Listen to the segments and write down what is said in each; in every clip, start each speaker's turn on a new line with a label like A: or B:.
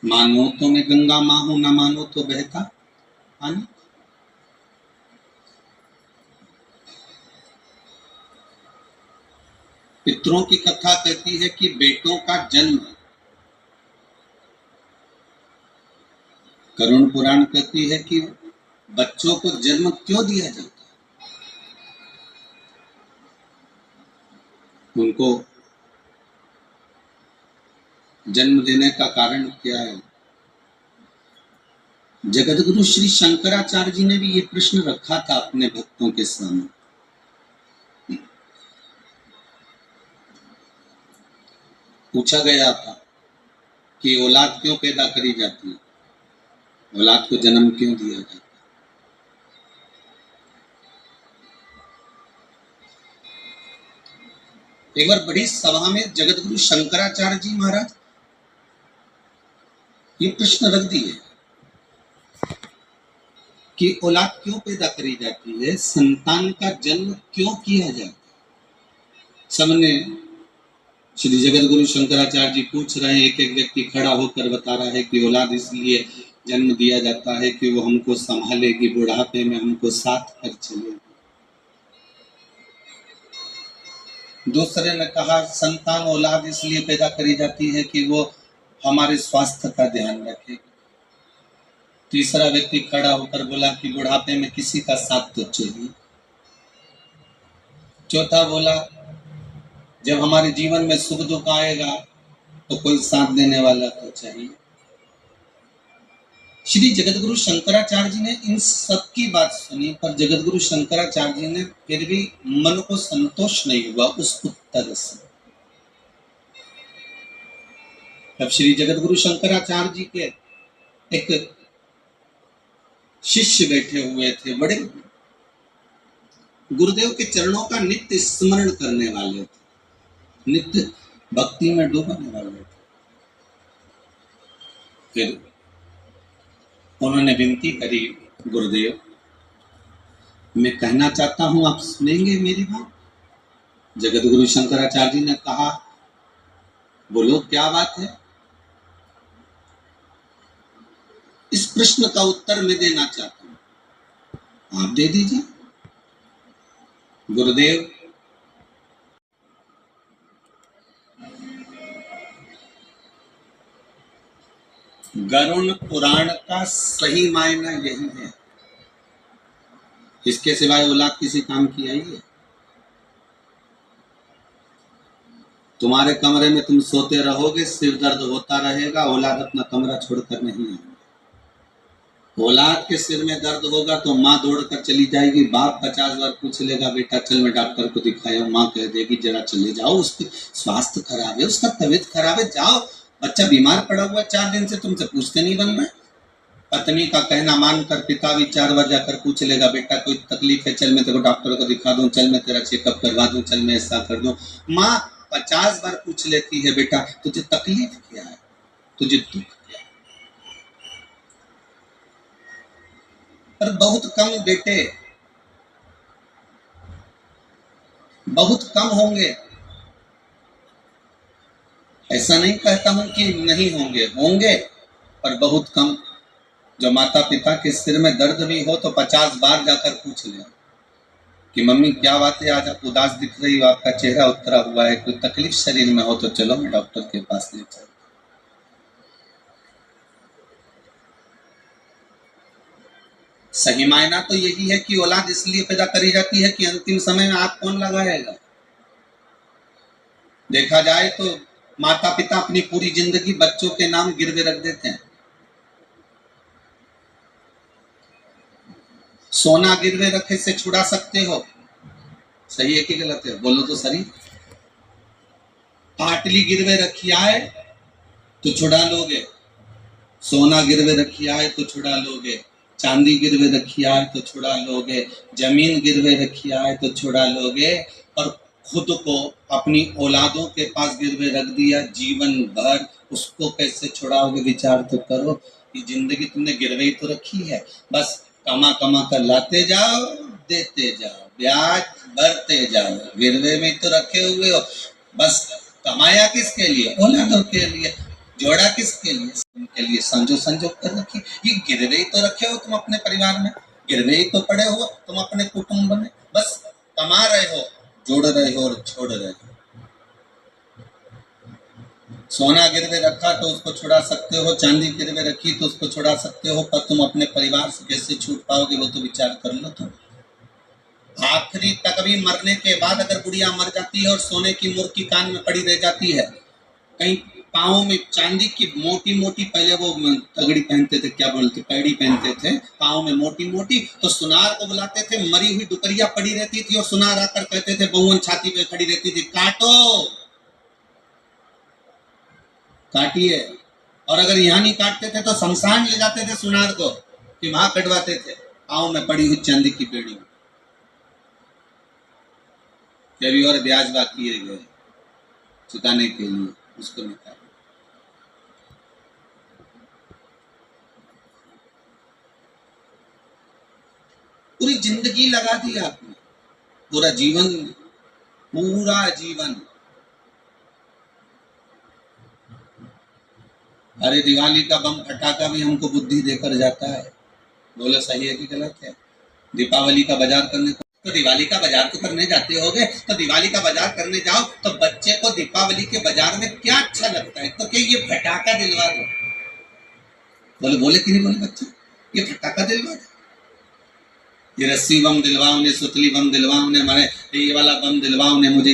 A: मानो तो मैं गंगा माँ हूं, ना मानो तो बहता पानी। पितरों की कथा कहती है कि बेटों का जन्म, करुण पुराण कहती है कि बच्चों को जन्म क्यों दिया जाता है। उनको जन्म देने का कारण क्या है। जगतगुरु श्री शंकराचार्य जी ने भी ये प्रश्न रखा था अपने भक्तों के सामने। पूछा गया था कि औलाद क्यों पैदा करी जाती है, औलाद को जन्म क्यों दिया जाता है। एक बार बड़ी सभा में जगतगुरु शंकराचार्य जी महाराज ये प्रश्न रख दिए कि औलाद क्यों पैदा करी जाती है, संतान का जन्म क्यों किया जाता है। सबने श्री जगतगुरु शंकराचार्य जी पूछ रहे हैं, एक एक व्यक्ति खड़ा होकर बता रहा है कि औलाद इसलिए जन्म दिया जाता है कि वो हमको संभालेगी, बुढ़ापे में हमको साथ कर चलेगी। दूसरे ने कहा संतान औलाद इसलिए पैदा करी जाती है कि वो हमारे स्वास्थ्य का ध्यान रखेगी। तीसरा व्यक्ति खड़ा होकर बोला कि बुढ़ापे में किसी का साथ तो चाहिए। चौथा बोला जब हमारे जीवन में सुख दुख आएगा तो कोई साथ देने वाला तो चाहिए। श्री जगतगुरु शंकराचार्य जी ने इन सब की बात सुनी, पर जगतगुरु शंकराचार्य जी ने फिर भी मन को संतोष नहीं हुआ उस उत्तर से। तब श्री जगतगुरु शंकराचार्य जी के एक शिष्य बैठे हुए थे, बड़े गुरुदेव के चरणों का नित्य स्मरण करने वाले थे, नित्य भक्ति में डूबने वाले थे। फिर उन्होंने विनती करी, गुरुदेव मैं कहना चाहता हूं, आप सुनेंगे मेरी बात। जगतगुरु शंकराचार्य जी ने कहा बोलो क्या बात है। इस प्रश्न का उत्तर मैं देना चाहता हूं, आप दे दीजिए। गुरुदेव गरुड़ पुराण का सही मायना यही है, इसके सिवाय औलाद किसी काम की आई है। तुम्हारे कमरे में तुम सोते रहोगे, सिर दर्द होता रहेगा, औलाद अपना कमरा छोड़कर नहीं आएगी। औलाद के सिर में दर्द होगा तो माँ दौड़कर चली जाएगी, बाप 50 बार पूछ लेगा बेटा चल मैं डॉक्टर को दिखाया, माँ कह देगी जरा चले जाओ, उसकी स्वास्थ्य खराब है, उसका तबीयत खराब है, जाओ, बच्चा बीमार पड़ा हुआ 4 दिन से, तुमसे पूछते नहीं बन रहा। पत्नी का कहना मानकर पिता भी 4 बार जाकर पूछ लेगा बेटा कोई तकलीफ है, चल मैं तेरे को डॉक्टर को दिखा दूं, चल मैं तेरा चेकअप करवा दूं, चल मैं ऐसा कर दूं। माँ 50 बार पूछ लेती है बेटा तुझे तकलीफ क्या है, तुझे दुख क्या है। पर बहुत कम बेटे, बहुत कम होंगे, ऐसा नहीं कहता हूं कि नहीं होंगे, होंगे पर बहुत कम, जो माता पिता के सिर में दर्द भी हो तो 50 बार जाकर पूछ ले कि मम्मी क्या बात है, आज आप उदास दिख रही हो, आपका चेहरा उतरा हुआ है, कोई तकलीफ शरीर में हो तो चलो मैं डॉक्टर के पास ले चलता। सही मायना तो यही है कि औलाद इसलिए पैदा करी जाती है कि अंतिम समय में आप कौन लगाएगा। देखा जाए तो माता पिता अपनी पूरी जिंदगी बच्चों के नाम गिरवे रख देते हैं। सोना गिरवे रखे से छुड़ा सकते हो, सही है कि गलत है, बोलो तो सही। पाटली गिरवे रखी आए तो छुड़ा लोगे, सोना गिरवे रखी आए तो छुड़ा लोगे, चांदी गिरवे रखी आए तो छुड़ा लोगे, जमीन गिरवे रखी आए तो छुड़ा लोगे, और खुद को अपनी औलादों के पास गिरवे रख दिया जीवन भर, उसको कैसे छुड़ाओगे, विचार तो करो। ये जिंदगी तुमने गिरवे ही तो रखी है, बस कमा कमा कर लाते जाओ, देते जाओ, ब्याज भरते जाओ, गिरवे में तो रखे हुए हो, बस कमाया किसके लिए, औलादों के लिए। जोड़ा किसके लिए? उनके लिए संजो संजोग कर रखी। ये गिरवे तो रखे हो तुम अपने परिवार में, गिरवे तो पड़े हो तुम अपने कुटुंब में, बस कमा रहे हो, जोड़ रहे हो और छोड़ रहे हो। सोना गिरवे रखा तो उसको छुड़ा सकते हो, चांदी गिरवे रखी तो उसको छुड़ा सकते हो, पर तुम अपने परिवार से कैसे छूट पाओगे वो तो विचार कर लो तुम। आखिरी तक भी मरने के बाद अगर गुड़िया मर जाती है और सोने की मूर्ति कान में पड़ी रह जाती है, कहीं पाँव में चांदी की मोटी मोटी, पहले वो तगड़ी पहनते थे, क्या बोलते, पैड़ी पहनते थे, पाँव में मोटी मोटी, तो सुनार को बुलाते थे, मरी हुई डुकरिया पड़ी रहती थी और सुनार आकर कहते थे, बहुवन छाती पे खड़ी रहती थी, काटो, काटिए। और अगर यहाँ नहीं काटते थे तो शमशान ले जाते थे सुनार को, कि वहां कटवाते थे पाँव में पड़ी हुई चांदी की पेड़ी में। अभी और ब्याज बाकी है गए चुकाने के लिए, उसको निकाल। पूरी जिंदगी लगा दी आपने, पूरा जीवन, पूरा जीवन। अरे दिवाली का बम फटाका भी हमको बुद्धि देकर जाता है, बोलो सही है कि गलत है? दीपावली का बाजार करने तो दिवाली का बाजार तो करने जाते होगे, तो दिवाली का बाजार करने जाओ तो बच्चे को दीपावली के बाजार में क्या अच्छा लगता है? तो क्या ये फटाका दिलवा दो, बोले बोले कि नहीं बोले बच्चे, ये फटाका दिलवा दो, ये रस्सी बम दिलवाओ ने, सुतली बम दिलवाओ ने, मारे ये वाला बम दिलवाओ ने मुझे,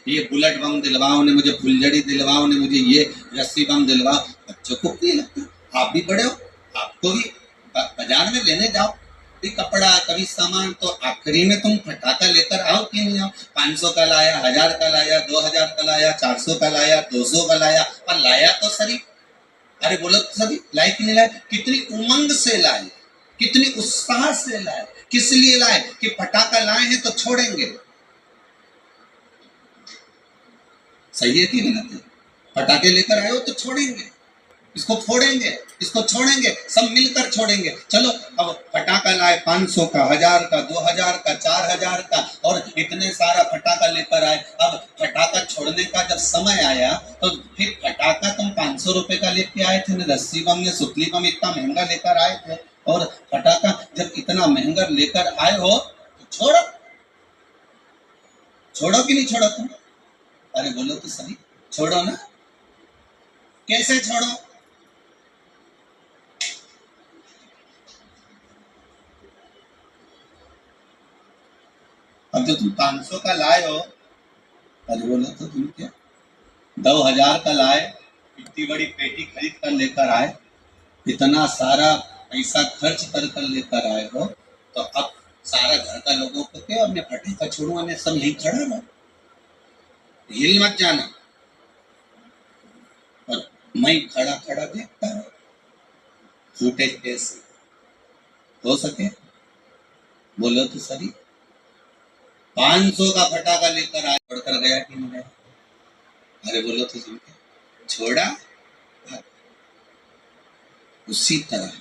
A: ये बुलेट बम दिलवाओ ने मुझे, फुलझड़ी दिलवाओ ने मुझे, ये रस्सी बम दिलवाओ। बच्चों को क्या लगता है? आप भी बड़े हो, आपको भी बाजार में लेने जाओ भी कपड़ा कभी सामान, तो आखिरी में तुम फटाका लेकर आओ कि नहीं आओ? 500 का लाया, 1000 का लाया, 2000 का लाया, 400 का लाया, 200 का लाया, पर लाया तो सही। अरे बोलो तो सभी, लाए कि नहीं लाए? कितनी उमंग से लाए, कितनी उत्साह से लाए, किस लिए लाए? कि फटाका लाए हैं तो छोड़ेंगे। सही है कि गलत है? फटाके लेकर आए हो तो छोड़ेंगे, इसको फोड़ेंगे, इसको छोड़ेंगे, सब मिलकर छोड़ेंगे। चलो अब फटाका लाए 500 का, 1000 का, 2000 का, 4000 का, और इतने सारा फटाका लेकर आए। अब फटाका छोड़ने का जब समय आया तो फिर फटाका तुम 500 रुपए का लेके आए थे ना, रस्सी बम ने, सुतली बम इतना महंगा लेकर आए थे, और फटाका जब इतना महंगा लेकर आए हो तो छोड़ो, छोड़ो कि नहीं छोड़ो तुम? अरे बोलो तो सही, छोड़ो ना। कैसे छोड़ो? अब जो तुम 500 का लाए हो, अरे बोलो तो तुम क्या 2000 का लाए, इतनी बड़ी पेटी खरीद कर लेकर आए, इतना सारा पैसा खर्च कर कर लेकर आए हो, तो अब सारा घर का लोगों को क्या अपने फटाका छोड़वाने सब नहीं खड़ा रहो, हिल मत जाना, और मैं खड़ा खड़ा देखता हूँ फूटेज कैसे हो सके, बोलो तो सही। 500 का फटाका लेकर आया, छोड़कर गया कि नहीं गया? अरे बोलो तो सुन के छोड़ा। उसी तरह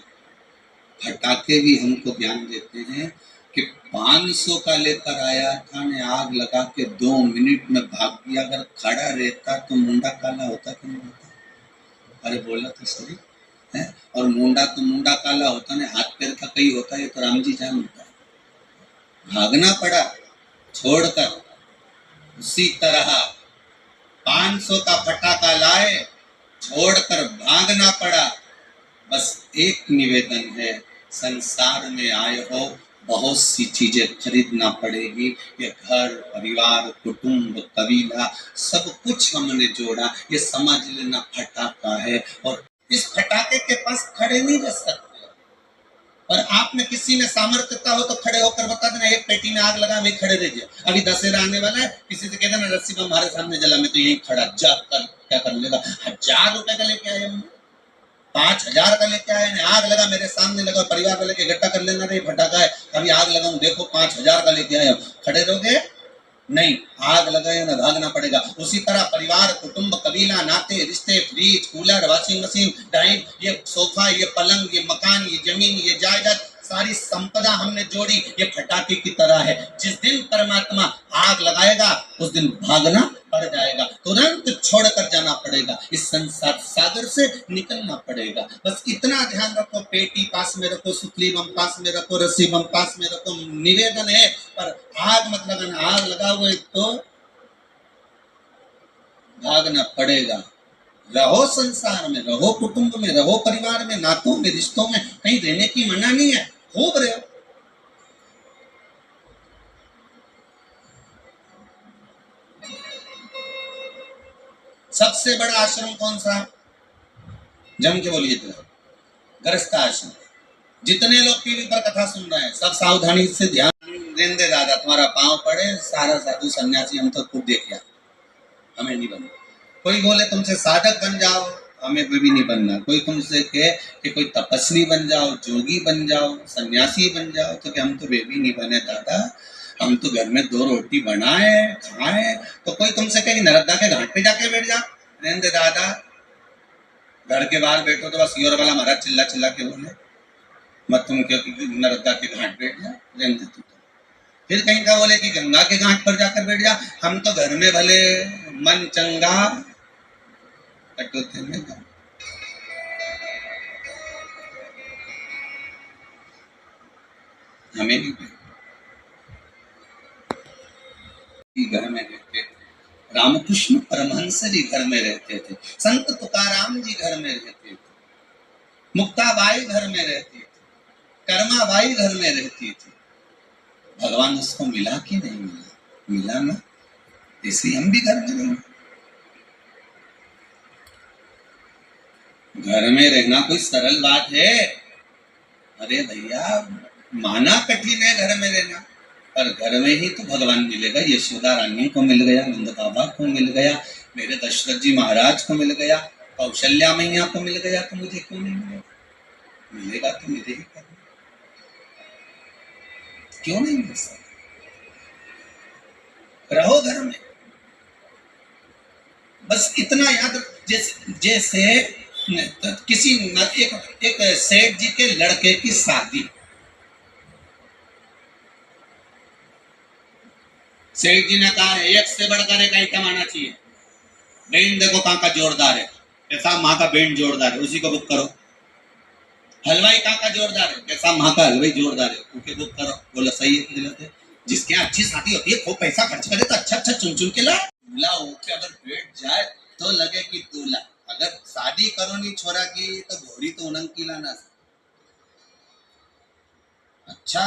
A: फटाके भी हमको ज्ञान देते हैं कि 500 का लेकर आया था ने, आग लगा के 2 मिनट में भाग गया, अगर खड़ा रहता तो मुंडा काला होता कि नहीं होता? अरे बोला तो सही है। और मुंडा तो मुंडा काला होता ने, हाथ पैर का कई होता है, तो राम जी जान होता है, भागना पड़ा छोड़कर। उसी तरह 500 का फटाका लाए, छोड़कर भागना पड़ा। बस एक निवेदन है, संसार में आए हो, बहुत सी चीजें खरीदना पड़ेगी, ये घर परिवार कुटुंब कबीला सब कुछ हमने जोड़ा, ये समझ लेना फटाका है, और इस फटाके के पास खड़े नहीं रह सकते। और आप में किसी में सामर्थ्यता हो तो खड़े होकर बता देना, एक पेटी में आग लगा, मैं खड़े रहिए, अभी दशहरा आने वाला है, किसी से कह देना रस्सी बम हमारे सामने जला, मैं तो यही खड़ा, जा कर क्या कर लेगा? 1000 रुपए का लेके आए हम, 5000 का लेके आए, आग लगा मेरे सामने लगा, परिवार वाले के इकट्ठा कर लेना, रे फटाका है, अभी आग लगाऊं, देखो 5000 का लेके आए, खड़े रहोगे? नहीं, आग लगाए ना, भागना पड़ेगा। उसी तरह परिवार कुटुंब कबीला नाते रिश्ते, fridge cooler washing machine time, ये सोफा ये पलंग ये मकान ये जमीन ये जायदाद सारी संपदा हमने जोड़ी, ये फटाके की तरह है। जिस दिन परमात्मा आग लगाएगा उस दिन भागना पड़ जाएगा, तुरंत छोड़कर जाना पड़ेगा, इस संसार सागर से निकलना पड़ेगा। बस इतना ध्यान रखो, पेटी पास में रखो, सुतली बम पास में रखो, रस्सी बम पास में रखो। निवेदन है, पर आग मत लगाना, आग लगाओगे तो भागना पड़ेगा। रहो संसार में, रहो कुटुंब में, रहो परिवार में, नातों में, रिश्तों में, कहीं रहने की मना नहीं है, खूब रहो। सबसे बड़ा आश्रम कौन सा? जम के बोलिए तो, गृहस्थ आश्रम। जितने लोग टीवी पर कथा सुन रहे हैं सब सावधानी से ध्यान देंगे। दादा तुम्हारा पांव पड़े, सारा साधु सन्यासी हम तो खुद देखिए, हमें नहीं बनना। कोई बोले तुमसे साधक बन जाओ, हमें भी नहीं बनना। कोई तुमसे कहे कि कोई तपस्वी बन जाओ, जोगी बन जाओ, सन्यासी बन जाओ, तो कि हम तो वे भी नहीं बने दादा, हम तो घर में 2 रोटी बनाए खाए। तो कोई तुमसे कहे नर्मदा के घाट पे जाके बैठ जाओ, रहने दादा, घर के बाहर बैठो तो बस ईयर वाला महाराज चिल्ला चिल्ला के बोले मत तुम क्यों नर्मदा के घाट बैठ जाओ, रहने तू। फिर कहीं का बोले कि गंगा के घाट पर जाकर बैठ जा, हम तो घर में भले मन चंगा कटोते में गम। हमें भी घर में रहते थे, रामकृष्ण परमहंस जी घर में रहते थे, संत तुकाराम जी घर में रहते थे, मुक्ताबाई घर में रहती थी, कर्माबाई घर में रहती थी। भगवान उसको मिला कि नहीं मिला? मिला ना, इसलिए हम भी घर में रहेंगे। घर में रहना कोई सरल बात है? अरे भैया, माना कठिन है घर में रहना, पर घर में ही तो भगवान मिलेगा। यशोदा रानी को मिल गया, नंद बाबा को मिल गया, मेरे दशरथ जी महाराज को मिल गया, कौशल्या मैया को मिल गया, तो मुझे क्यों नहीं मिलेगा? मिलेगा तो मुझे ही करना, क्यों नहीं मिल सकता? रहो घर में, बस इतना याद। जैसे किसी एक सेठ जी के लड़के की शादी, सेठ जी ने कहा एक से बढ़कर एक आइटम आना चाहिए, बैंड देखो कहाँ का जोरदार है, कैसा माँ का बैंड जोरदार है, उसी को बुक करो। हलवाई कहाँ का जोरदार है, कैसा माँ का हलवाई जोरदार है, उनके बुक करो। बोला सही है, दिलाते। जिसके अच्छी शादी होती है खूब पैसा खर्च करे तो अच्छा अच्छा चुन चुन के ला। दूल्हा होके अगर बैठ जाए तो लगे कि दूल्हा। अगर शादी करो नहीं छोरा की तो घोड़ी तो उनंग की लाना। अच्छा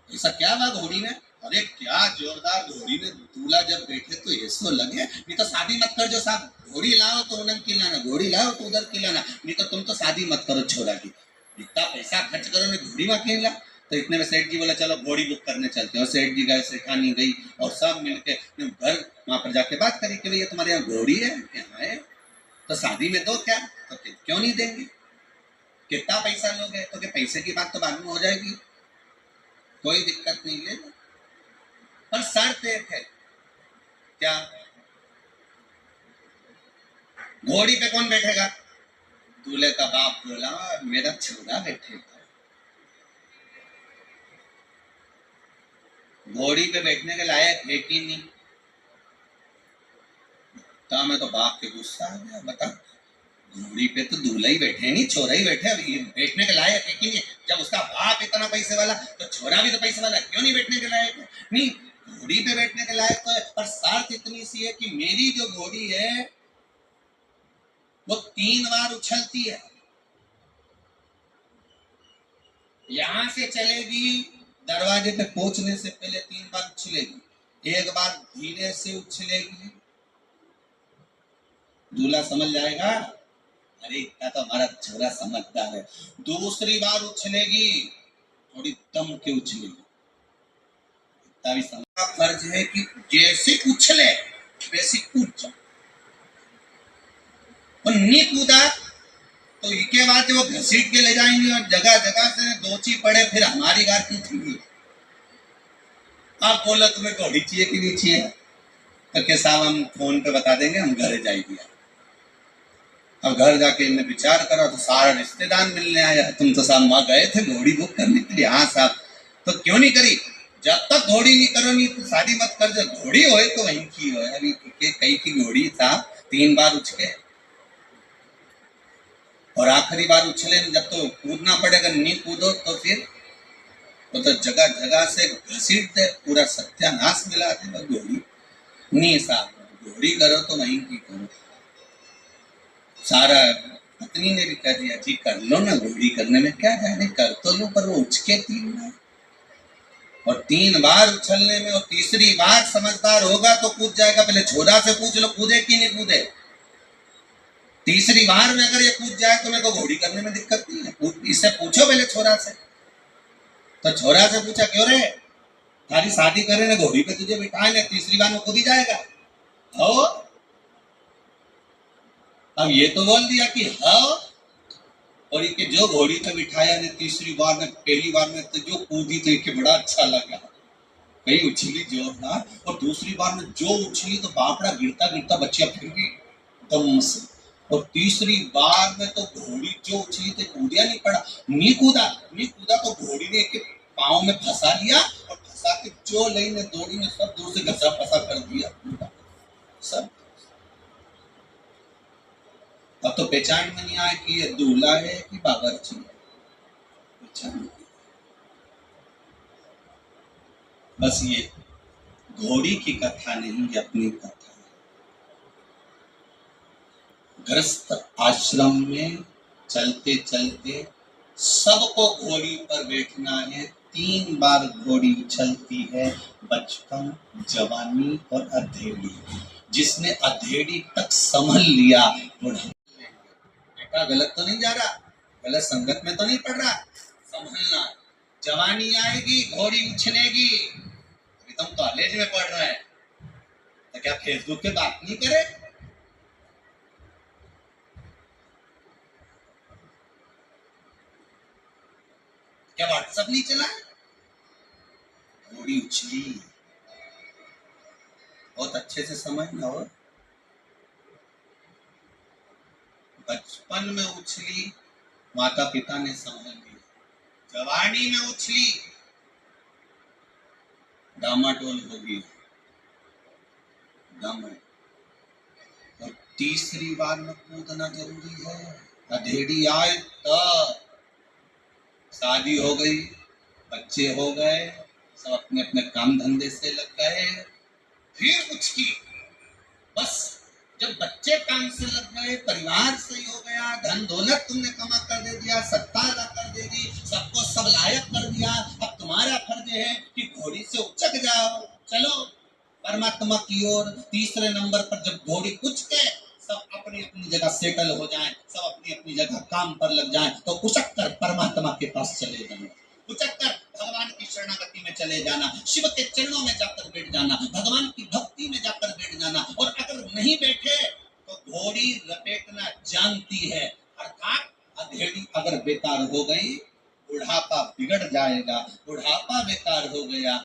A: ऐसा क्या बात घोड़ी ने? अरे क्या जोरदार घोड़ी में दूल्हा जब बैठे तो ऐसा लगे। नहीं तो शादी मत कर, जो साहब घोड़ी लाओ तो उनंग की लाना, घोड़ी लाओ तो उधर की लाना, नहीं तो तुम तो शादी मत करो छोरा की। इतना पैसा खर्च करो ने घोड़ी में क्यों ला? तो इतने में सेठ जी बोला चलो घोड़ी बुक करने चलते हैं। और सेठ जी गए, सेठानी गई और सब मिलके घर वहां पर जाके बात करी कि भैया तुम्हारे यहाँ घोड़ी है? है तो शादी में दो क्या? तो क्यों नहीं देंगे, कितना पैसा लोगे? तो पैसे की बात तो बाद में हो जाएगी, कोई दिक्कत नहीं, ले लो, पर शर्त एक है। क्या? घोड़ी पे कौन बैठेगा? दूल्हे का बाप बोला मेरा छोरा बैठेगा। घोड़ी पे बैठने के लायक है कि नहीं? तो मैं तो बाप के गुस्सा आ गया, बता घोड़ी पे तो दूल्हा ही बैठे नहीं, छोरा ही बैठे, बैठने के लायक है कि नहीं? जब उसका बाप इतना पैसे वाला तो छोरा भी तो पैसे वाला, क्यों नहीं बैठने के लायक है? नहीं, घोड़ी पे बैठने के लायक तो है, पर शर्त इतनी सी है कि मेरी जो घोड़ी है वो 3 बार उछलती है। यहां से चलेगी, दरवाजे पे पहुंचने से पहले 3 बार उछलेगी, एक बार धीरे से उछलेगी, दूल्हा समझ जाएगा अरे इतना तो हमारा छोरा समझदार है। दूसरी बार उछलेगी, थोड़ी दम के उछलेगी, इतना भी समझ फर्ज है कि जैसे उछले वैसे कूद जाओ। और नहीं कूदा तो इसके बाद वो घसीट के ले जाएंगे और जगह जगह से दोची पड़े, फिर हमारी गार की थी। आप बोला तुम्हें घोड़ी चाहिए कि नहीं चाहिए, तो के साहब हम फोन पे बता देंगे, हम घर जाएगी। अब घर जाके इनने विचार करा तो सारा रिश्तेदार मिलने आया, तुम तो साहब वहां गए थे घोड़ी बुक करने के लिए। हाँ साहब, तो क्यों नहीं करी? जब तक घोड़ी नहीं करोगी तो शादी मत कर। जब घोड़ी होए तो वहीं की हो। अभी कई की घोड़ी था, 3 बार उछके और आखिरी बार उछले जब तो कूदना पड़ेगा, नहीं कूदो तो फिर तो जगह जगह से घसीट दे, पूरा सत्यानाश मिला दे घोड़ी। नहीं साहब, घोड़ी करो तो वहीं की करो। सारा पत्नी ने भी कह दिया जी कर लो ना, घोड़ी करने में क्या जाने, कर तो लो, पर वो उछके 3 बार और 3 बार उछलने में, और तीसरी बार समझदार होगा तो कूद जाएगा। पहले छोरा से पूछ लो कूदे कि नहीं कूदे। तीसरी बार में अगर ये कूद जाए तो मेरे को घोड़ी करने में दिक्कत नहीं है। इससे पूछो पहले छोरा से। तो छोरा से पूछा क्यों रे, तारी शादी करे ना घोड़ी पे तुझे बिठाए ना, तीसरी बार में कूद ही जाएगा। हो अब ये तो बोल दिया कि हाँ, और ये जो घोड़ी पे बिठाया ने तीसरी बार में, पहली बार में तो जो कूदी तो एक बड़ा अच्छा लगा, कहीं उछली जोरदार, और दूसरी बार में जो उछली तो बापड़ा गिरता गिरता बच्चियां फिर गई दम से, और तीसरी बार में तो घोड़ी जो उछली तो कूदिया नहीं पड़ा, नहीं कूदा तो घोड़ी ने एक पाँव में फंसा लिया, और फंसा के जो लई ने दौड़ी ने सब दूर से घसा फंसा कर दिया सब। अब तो पहचान में नहीं आए कि ये दूल्हा है कि बावर्ची है, पहचान। बस ये घोड़ी की कथा नहीं, अपनी कथा। गृहस्थ आश्रम में चलते चलते सबको घोड़ी पर बैठना है। 3 बार घोड़ी उछलती है, बचपन, जवानी और अधेड़ी। जिसने अधेड़ी तक संभल लिया बेटा गलत तो नहीं जा रहा, गलत संगत में तो नहीं पड़ रहा, संभलना। जवानी आएगी घोड़ी उछलेगी। अभी तुम कॉलेज में पढ़ रहे हैं तो क्या फेसबुक पे बात नहीं करे? क्या व्हाट्सएप नहीं चला? घोड़ी उछली, बहुत अच्छे से समझना हो। बचपन में उछली, माता पिता ने संभाल लिया। जवानी में उछली, डामाडोल होगी डामाडोल। और तीसरी बार में कूदना जरूरी है। अधेड़ी आए तो शादी हो गई, बच्चे हो गए, सब अपने अपने काम धंधे से लग गए, फिर उछकी। बस जब बच्चे काम से लग गए, परिवार सही हो गया, धन दौलत तुमने कमा कर दे दिया, सत्ता अदा कर दे दी, सबको सब लायक कर दिया, अब तुम्हारा फर्ज है कि घोड़ी से उचक जाओ, चलो परमात्मा की ओर। तीसरे नंबर पर जब घोड़ी कुछ के सब अपनी अपनी जगह सेटल हो जाएं, सब अपनी अपनी जगह काम पर लग जाएं, तो उचक कर परमात्मा के पास चले जाना, उचक कर भगवान की शरणागति में चले जाना, शिव के चरणों में जाकर बैठ जाना, भगवान की भक्ति में जाकर बैठ जाना। और अगर नहीं बैठे तो घोड़ी लपेटना जानती है, अर्थात अधेड़ी अगर बेकार हो गई, बुढ़ापा बिगड़ जाएगा। बुढ़ापा बेकार हो गया